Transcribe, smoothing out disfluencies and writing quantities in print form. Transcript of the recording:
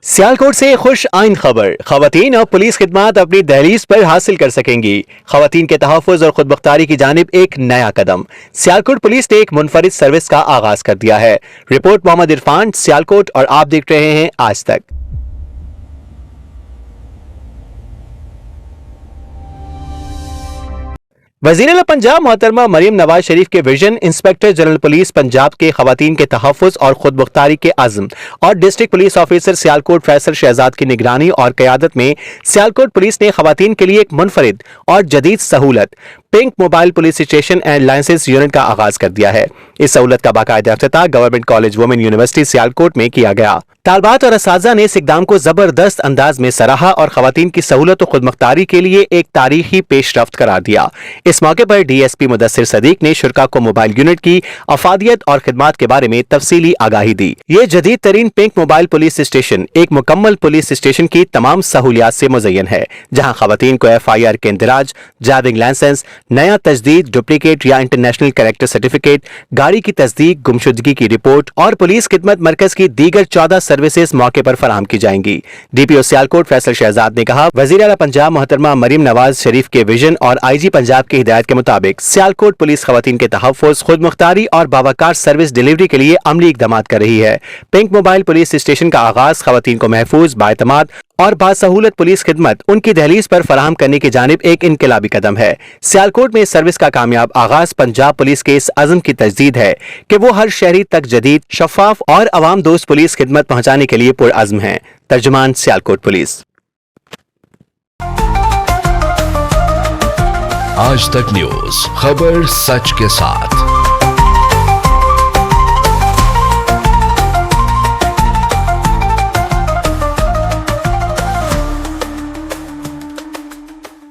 सियालकोट से खुश आइन खबर। खवातीन अब पुलिस खिदमात अपनी दहलीज पर हासिल कर सकेंगी। खवातीन के तहफ़्फ़ुज़ और खुद मुख्तारी की जानिब एक नया कदम। सियालकोट पुलिस ने एक मुनफरिद सर्विस का आगाज कर दिया है। रिपोर्ट मोहम्मद इरफान, सियालकोट, और आप देख रहे हैं आज तक। वज़ीर आला पंजाब मोहतरमा मरीम नवाज शरीफ के vision, inspector general police Punjab के खवातीन के तहफ़्फ़ुज़ और खुद मुख्तारी के अज़्म और district police officer Sialkot Faisal Shahzad की निगरानी और क़यादत में सियालकोट पुलिस ने खवातीन के लिए एक मुनफरिद और जदीद सहूलत pink mobile police station and license unit का आगाज कर दिया है। इस सहूलत का बाकायदा इफ्तिताह government college women university Sialkot में किया गया। तालबात और असातिज़ा ने इस इक़दाम को जबरदस्त अंदाज में सराहा और खवातीन की सहूलत और खुद मुख्तारी के लिए एक तारीखी पेशरफ्त करार दिया। इस मौके पर DSP मुदस्सिर सदीक ने शुरा को मोबाइल यूनिट की अफादियत और खिदमात के बारे में तफसीली आगाही दी। ये जदीद तरीन पिंक मोबाइल पुलिस स्टेशन एक मुकम्मल पुलिस स्टेशन की तमाम सहूलियात से मुज़य्यन है, जहाँ खवातीन को FIR के इंदराज, ड्राइविंग लाइसेंस, नया तजदीद, डुप्लीकेट या इंटरनेशनल कैरेक्टर सर्टिफिकेट, गाड़ी की तस्दीक, गुमशुदगी की रिपोर्ट और पुलिस खिदमत मरकज की दीगर 14 सर्विसेज मौके पर फराहम की जाएंगी। DPO सियालकोट फैसल शहजाद ने कहा, वज़ीर आला पंजाब मोहतरमा मरीम नवाज शरीफ के विजन और IG पंजाब की हिदायत के मुताबिक सियालकोट पुलिस खवातीन के तहफ़्फ़ुज़, खुद मुख्तारी और बावकार सर्विस डिलीवरी के लिए अमली इक़दामात कर रही है। पिंक मोबाइल पुलिस स्टेशन का आगाज खवातीन को महफूज, बाएतमाद और बासहूलत पुलिस खिदमत उनकी दहलीज पर फराहम करने की जानिब एक इनकलाबी कदम है। सियालकोट में इस सर्विस का कामयाब आगाज पंजाब पुलिस के इस अज़्म की तजदीद है कि वो हर शहरी तक जदीद, शफाफ और अवाम दोस्त पुलिस खिदमत पहुंचाने के लिए पुरअज़्म है। तर्जुमान, सियालकोट पुलिस। आज तक न्यूज़, खबर सच के साथ।